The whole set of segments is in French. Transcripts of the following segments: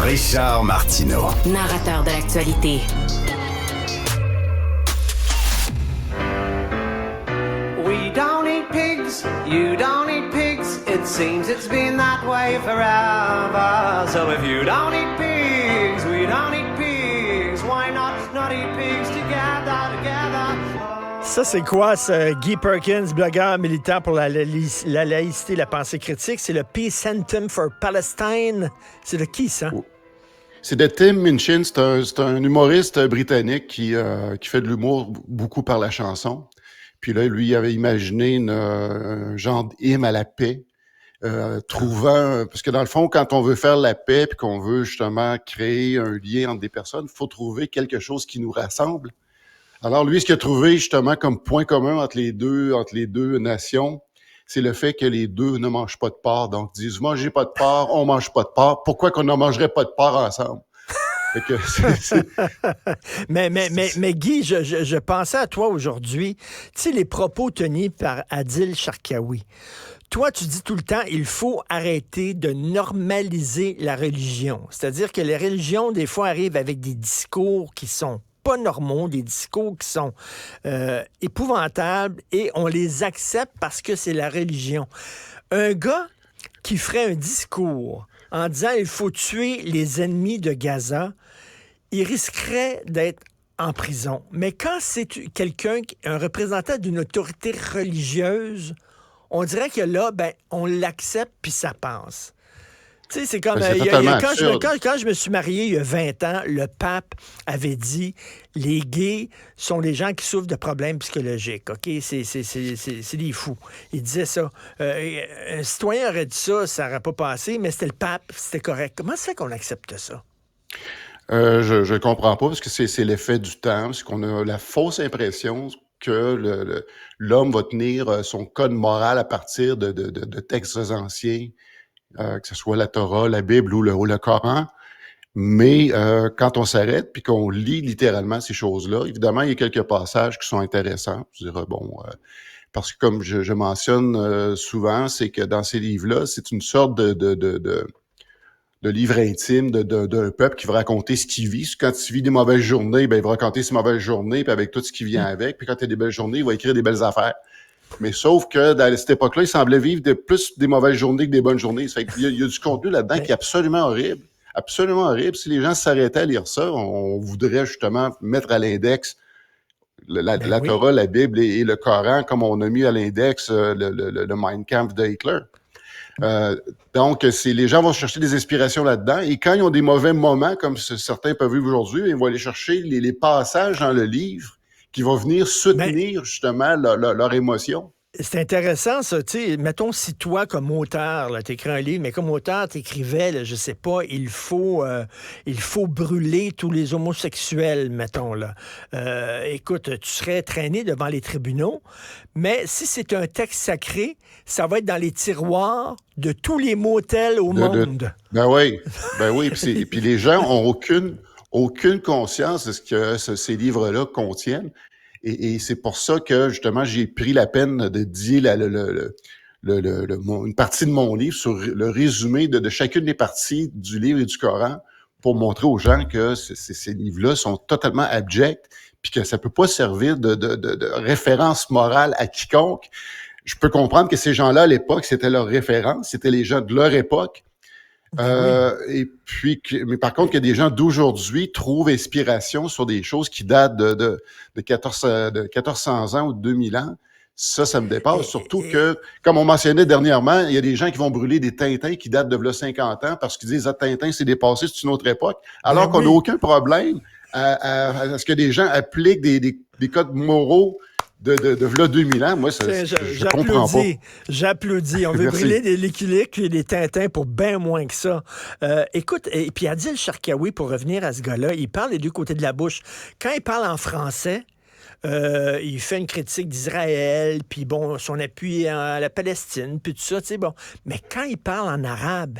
Richard Martineau. Narrateur de l'actualité. We don't eat pigs, you don't eat pigs. It seems it's been that way forever. So if you don't eat pigs, we don't eat pigs. Why not eat pigs together? Ça, c'est quoi, ce Guy Perkins, blogueur militant pour la laïcité et la pensée critique? C'est le Peace Anthem for Palestine. C'est de qui, ça? C'est de Tim Minchin. C'est un humoriste britannique qui fait de l'humour beaucoup par la chanson. Puis là, lui, il avait imaginé un genre d'hymne à la paix, parce que dans le fond, quand on veut faire la paix puis qu'on veut justement créer un lien entre des personnes, il faut trouver quelque chose qui nous rassemble. Alors lui, ce qu'il a trouvé justement comme point commun entre les deux nations, c'est le fait que les deux ne mangent pas de porc. Donc, ils disent, vous mangez pas de porc, on mange pas de porc. Pourquoi qu'on ne mangerait pas de porc ensemble? Fait que mais Guy, je pensais à toi aujourd'hui. Tu sais, les propos tenus par Adil Sharkawi. Toi, tu dis tout le temps, il faut arrêter de normaliser la religion. C'est-à-dire que les religions, des fois, arrivent avec des discours qui sont pas normaux, des discours qui sont épouvantables et on les accepte parce que c'est la religion. Un gars qui ferait un discours en disant il faut tuer les ennemis de Gaza, il risquerait d'être en prison. Mais quand c'est quelqu'un, un représentant d'une autorité religieuse, on dirait que là, on l'accepte puis ça passe. Tu sais, c'est comme quand je me suis marié il y a 20 ans, le pape avait dit les gays sont des gens qui souffrent de problèmes psychologiques. OK? C'est des fous. Il disait ça. Un citoyen aurait dit ça, ça n'aurait pas passé, mais c'était le pape, c'était correct. Comment c'est qu'on accepte ça? Je comprends pas parce que c'est l'effet du temps, c'est qu'on a la fausse impression que l'homme va tenir son code moral à partir de textes anciens. Que ce soit la Torah, la Bible ou le Coran. Mais quand on s'arrête puis qu'on lit littéralement ces choses-là, évidemment, il y a quelques passages qui sont intéressants. Je dirais, parce que comme je mentionne souvent, c'est que dans ces livres-là, c'est une sorte de livre intime d'un peuple qui va raconter ce qu'il vit. Quand il vit des mauvaises journées, il va raconter ses mauvaises journées puis avec tout ce qui vient avec. Puis quand il y a des belles journées, il va écrire des belles affaires. Mais sauf que dans cette époque-là, il semblait vivre plus des mauvaises journées que des bonnes journées. Ça fait qu'il y a du contenu là-dedans qui est absolument horrible. Absolument horrible. Si les gens s'arrêtaient à lire ça, on voudrait justement mettre à l'index la Torah, la Bible et le Coran, comme on a mis à l'index le Mein Kampf de Hitler. Donc, les gens vont chercher des inspirations là-dedans. Et quand ils ont des mauvais moments, comme certains peuvent vivre aujourd'hui, ils vont aller chercher les passages dans le livre qui vont venir soutenir justement leur émotion. C'est intéressant, ça. Tu sais, mettons, si toi, comme auteur, tu écris un livre, mais comme auteur, tu écrivais, je sais pas, il faut brûler tous les homosexuels, mettons, là. Écoute, tu serais traîné devant les tribunaux, mais si c'est un texte sacré, ça va être dans les tiroirs de tous les motels au monde. Ben oui. Puis les gens ont aucune conscience de ce que ces livres-là contiennent. Et c'est pour ça que, justement, j'ai pris la peine de dédier une partie de mon livre sur le résumé de chacune des parties du livre et du Coran pour montrer aux gens que ces livres-là sont totalement abjects puis que ça peut pas servir de référence morale à quiconque. Je peux comprendre que ces gens-là, à l'époque, c'était leur référence, c'était les gens de leur époque. Et puis, mais par contre, que des gens d'aujourd'hui trouvent inspiration sur des choses qui datent de 1400 ans ou de 2000 ans, ça me dépasse. Surtout que, comme on mentionnait dernièrement, il y a des gens qui vont brûler des Tintins qui datent de là 50 ans parce qu'ils disent « Ah, Tintin, c'est dépassé, c'est une autre époque », alors qu'on n'a aucun problème à ce que des gens appliquent des codes moraux de là 2000 ans, moi, je comprends pas. J'applaudis. On veut brûler des Lucky et des Tintins pour bien moins que ça. Écoute, et puis Adil Sharkawi, pour revenir à ce gars-là, il parle des deux côtés de la bouche. Quand il parle en français, il fait une critique d'Israël, puis bon, son appui à la Palestine, puis tout ça, tu sais, bon. Mais quand il parle en arabe,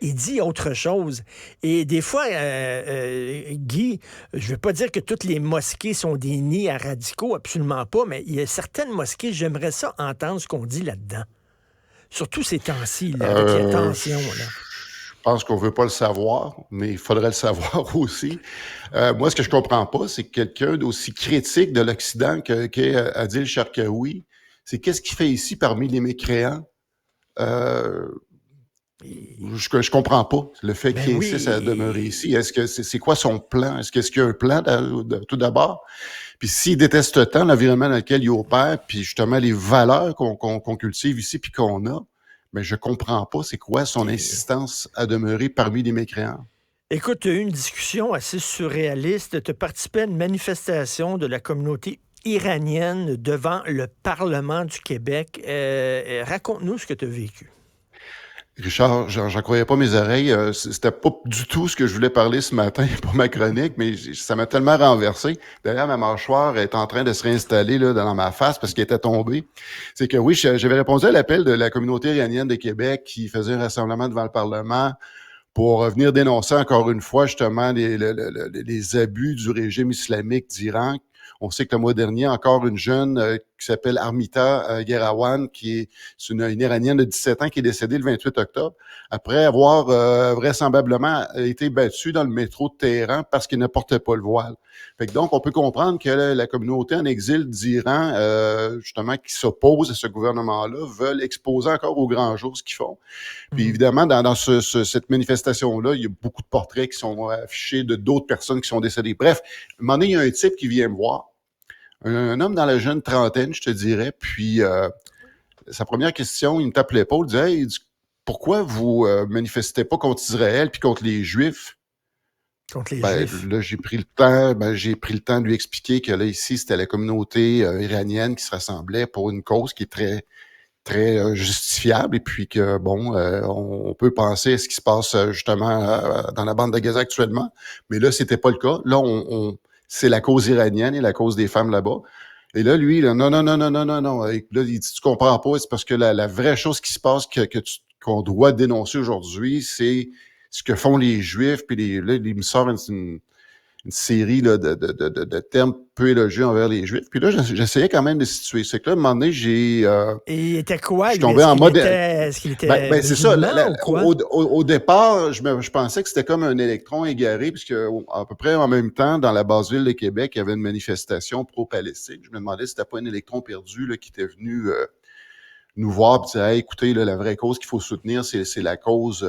il dit autre chose. Et des fois, Guy, je ne veux pas dire que toutes les mosquées sont des nids à radicaux, absolument pas, mais il y a certaines mosquées, j'aimerais ça entendre ce qu'on dit là-dedans. Surtout ces temps-ci, là, avec les tensions, là. pense qu'on veut pas le savoir, mais il faudrait le savoir aussi. Moi, ce que je comprends pas, c'est que quelqu'un d'aussi critique de l'Occident qu'est Adil Sharkawi, c'est qu'est-ce qu'il fait ici parmi les mécréants? Euh, je comprends pas le fait Ben qu'il insiste à demeurer oui. ici. Est-ce que c'est quoi son plan? Est-ce qu'il y a un plan tout d'abord? Puis s'il déteste tant l'environnement dans lequel il opère, puis justement les valeurs qu'on cultive ici puis qu'on a, mais je comprends pas c'est quoi son Et- insistance à demeurer parmi les mécréants. Écoute, tu as eu une discussion assez surréaliste. Tu as participé à une manifestation de la communauté iranienne devant le Parlement du Québec. Raconte-nous ce que tu as vécu. Richard, j'en croyais pas mes oreilles. C'était pas du tout ce que je voulais parler ce matin pour ma chronique, mais ça m'a tellement renversé. D'ailleurs, ma mâchoire est en train de se réinstaller là, dans ma face parce qu'elle était tombée. C'est que oui, j'avais répondu à l'appel de la communauté iranienne de Québec qui faisait un rassemblement devant le Parlement pour venir dénoncer encore une fois justement les abus du régime islamique d'Iran. On sait que le mois dernier, encore une jeune qui s'appelle Armita Guerawan, c'est une Iranienne de 17 ans qui est décédée le 28 octobre, après avoir vraisemblablement été battue dans le métro de Téhéran parce qu'elle ne portait pas le voile. Fait que donc, on peut comprendre que la communauté en exil d'Iran, justement, qui s'oppose à ce gouvernement-là, veulent exposer encore au grand jour ce qu'ils font. Puis Mhm. évidemment, dans cette manifestation-là, il y a beaucoup de portraits qui sont affichés de d'autres personnes qui sont décédées. Bref, à un moment donné, il y a un type qui vient me voir, un homme dans la jeune trentaine, je te dirais, puis sa première question, il me tape l'épaule, il dit « Hey, pourquoi vous manifestez pas contre Israël puis contre les Juifs? » Contre les Ben, Juifs. là, j'ai pris le temps de lui expliquer que là, ici, c'était la communauté iranienne qui se rassemblait pour une cause qui est très, très justifiable et puis que, bon, on peut penser à ce qui se passe justement dans la bande de Gaza actuellement, mais là, c'était pas le cas. Là, c'est la cause iranienne et la cause des femmes là-bas. Et là, lui, là, non, non, non, non, non, non, non. Et là, il dit, tu comprends pas, c'est parce que la vraie chose qui se passe qu'on doit dénoncer aujourd'hui, c'est ce que font les Juifs, puis là, il me sort une série là, de termes peu élogieux envers les Juifs. Puis là, j'essayais quand même de situer. C'est que là, à un moment donné, Et il était je quoi, suis lui? tombé en mode... Est-ce qu'il était C'est ça. musulman ou quoi? Au départ, je pensais que c'était comme un électron égaré, puisque à peu près en même temps, dans la base ville de Québec, il y avait une manifestation pro-Palestine. Je me demandais si c'était pas un électron perdu là, qui était venu nous voir et dire hey, écoutez, là, la vraie cause qu'il faut soutenir, c'est la cause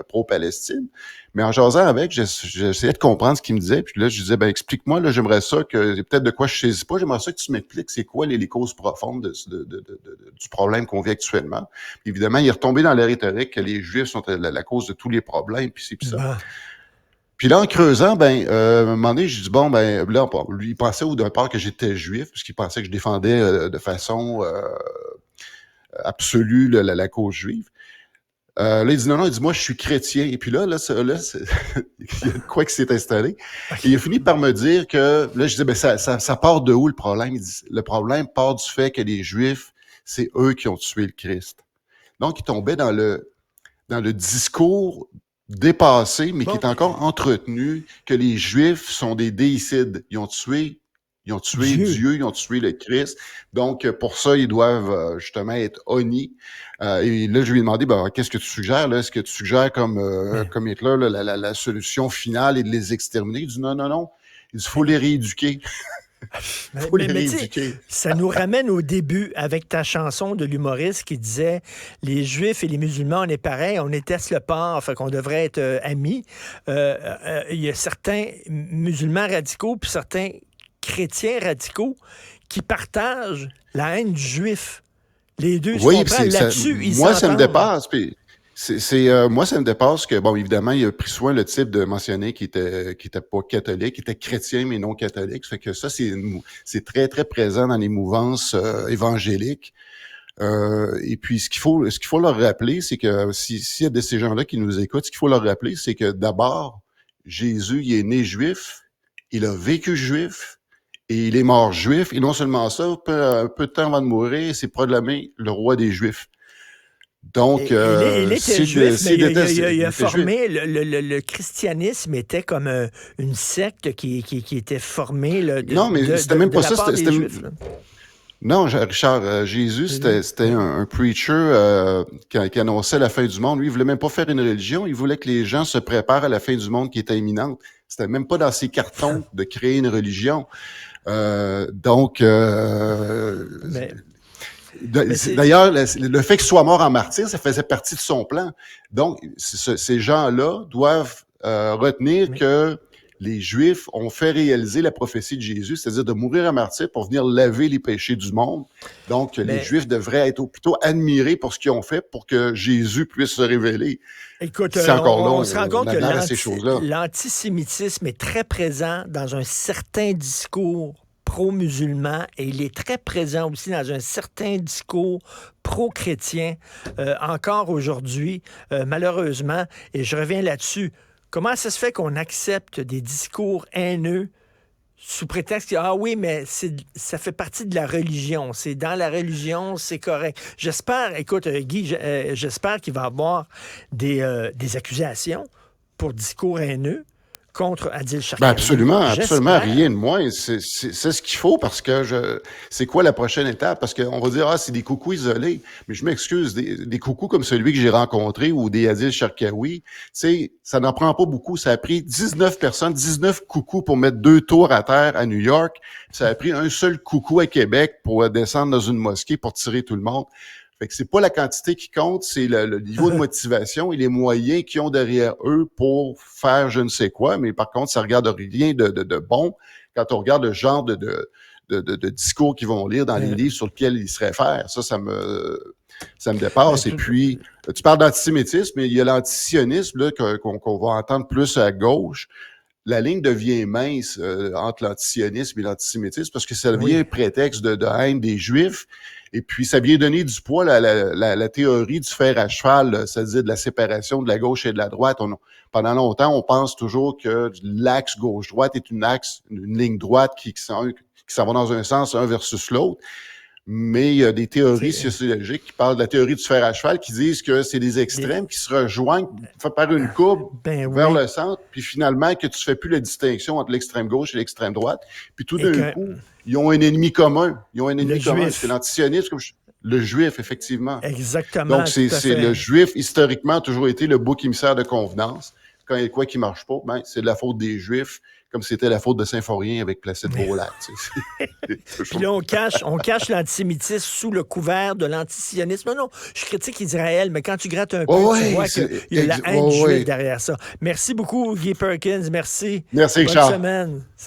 pro-Palestine. Mais en jasant avec, j'essayais de comprendre ce qu'il me disait. Puis là, je disais, ben explique-moi, là, j'aimerais ça que peut-être de quoi je saisis pas, j'aimerais ça que tu m'expliques c'est quoi les causes profondes du problème qu'on vit actuellement. Puis évidemment, il est retombé dans la rhétorique que les Juifs sont la cause de tous les problèmes, puis c'est puis ça. Bah. Puis là, en creusant, à un moment donné, j'ai dit, bon, ben là, lui, il pensait au départ que j'étais juif, parce qu'il pensait que je défendais de façon absolue la cause juive. Là, il dit non, il dit moi, je suis chrétien. Et puis là il y a de quoi qui s'est installé. Et il a fini par me dire que, là, je disais, ben, ça part de où le problème? Il dit, le problème part du fait que les Juifs, c'est eux qui ont tué le Christ. Donc, il tombait dans le discours dépassé, mais qui Bon, est encore entretenu, que les Juifs sont des déicides. Ils ont tué Dieu. Dieu, ils ont tué le Christ. Donc, pour ça, ils doivent justement être honnis. Et là, je lui ai demandé, ben, qu'est-ce que tu suggères? Là? Est-ce que tu suggères Mais, comme Hitler, là, la solution finale est de les exterminer? Il dit non, non, non. Il dit, faut les rééduquer. Faut les mais tu sais, rééduquer. ça nous ramène au début avec ta chanson de l'humoriste qui disait les Juifs et les musulmans, on est pareil, on déteste le porc, fait qu'on devrait être amis. Il y a certains musulmans radicaux puis certains chrétiens radicaux qui partagent la haine du juif. Les deux, tu Oui, puis comprends? Là-dessus, ils moi, ça me s'entendent. dépasse. Puis moi, ça me dépasse que, bon, évidemment, il a pris soin, le type, de mentionner qu'il était pas catholique, qu'il était chrétien, mais non catholique. Ça fait que ça, c'est très, très présent dans les mouvances évangéliques. Et puis, ce qu'il faut leur rappeler, c'est que s'il y a de ces gens-là qui nous écoutent, ce qu'il faut leur rappeler, c'est que d'abord, Jésus, il est né juif, il a vécu juif, et il est mort juif. Et non seulement ça, un peu de temps avant de mourir, il s'est proclamé le roi des Juifs. Donc, Il était juif, mais il a il était juif. formé, le christianisme était comme une secte qui était formée là, Non, mais c'était même de pas la ça. part des juifs. Là. Non, Richard, Jésus, C'est lui? c'était un preacher qui annonçait la fin du monde. Lui, il voulait même pas faire une religion, il voulait que les gens se préparent à la fin du monde qui était imminente. C'était même pas dans ses cartons de créer une religion. Donc, Mais, mais c'est... d'ailleurs, le fait qu'il soit mort en martyr, ça faisait partie de son plan. Donc, ces gens-là doivent retenir mais- que les Juifs ont fait réaliser la prophétie de Jésus, c'est-à-dire de mourir en martyr pour venir laver les péchés du monde. Donc, les mais Juifs devraient être plutôt admirés pour ce qu'ils ont fait pour que Jésus puisse se révéler. écoute, C'est encore là, on se rend compte que adhère à ces choses-là. l'antisémitisme est très présent dans un certain discours pro-musulman et il est très présent aussi dans un certain discours pro-chrétien encore aujourd'hui, malheureusement. Et je reviens là-dessus. Comment ça se fait qu'on accepte des discours haineux sous prétexte que, ah oui, mais ça fait partie de la religion. C'est dans la religion, c'est correct. J'espère, écoute, Guy, j'espère qu'il va y avoir des accusations pour discours haineux contre Adil Ben Sharkawi. absolument, absolument, J'espère. rien de moins. C'est ce qu'il faut parce que c'est quoi la prochaine étape? Parce qu'on va dire, ah, c'est des coucous isolés. Mais je m'excuse, des coucous comme celui que j'ai rencontré ou des Adil Sharkawi, tu sais, ça n'en prend pas beaucoup. Ça a pris 19 personnes, 19 coucous pour mettre 2 tours à terre à New York. Ça a pris un seul coucou à Québec pour descendre dans une mosquée pour tirer tout le monde. Fait que c'est pas la quantité qui compte, c'est le niveau de motivation et les moyens qu'ils ont derrière eux pour faire je ne sais quoi. Mais par contre, ça regarde rien de bon quand on regarde le genre de discours qu'ils vont lire dans les livres sur lesquels ils se réfèrent. Ça me dépasse. Et puis, tu parles d'antisémitisme, mais il y a l'antisionisme là, qu'on va entendre plus à gauche. La ligne devient mince entre l'antisionisme et l'antisémitisme parce que ça devient un prétexte de haine des Juifs. Et puis, ça vient donner du poids à la théorie du fer à cheval, là, c'est-à-dire de la séparation de la gauche et de la droite. Pendant longtemps, on pense toujours que l'axe gauche-droite est une ligne droite qui s'en va dans un sens, un versus l'autre. Mais il y a des théories sociologiques qui parlent de la théorie du fer à cheval qui disent que c'est des extrêmes qui se rejoignent par une courbe vers le centre, puis finalement que tu fais plus la distinction entre l'extrême gauche et l'extrême droite. Puis tout d'un coup, ils ont un ennemi commun. Ils ont un ennemi commun. C'est l'antisionisme, le juif, effectivement. Exactement. Donc, c'est le juif, historiquement, a toujours été le bouc émissaire de convenance. Quand il y a quoi qui marche pas, ben, c'est de la faute des Juifs, comme c'était la faute de Symphorien avec Placide Beaulac. Puis là, on cache l'antisémitisme sous le couvert de l'antisionisme. Non, je critique Israël, mais quand tu grattes un peu, tu vois qu'il y a la haine juive derrière ça. Merci beaucoup, Guy Perkins. Merci. Merci, Bonne Charles. semaine.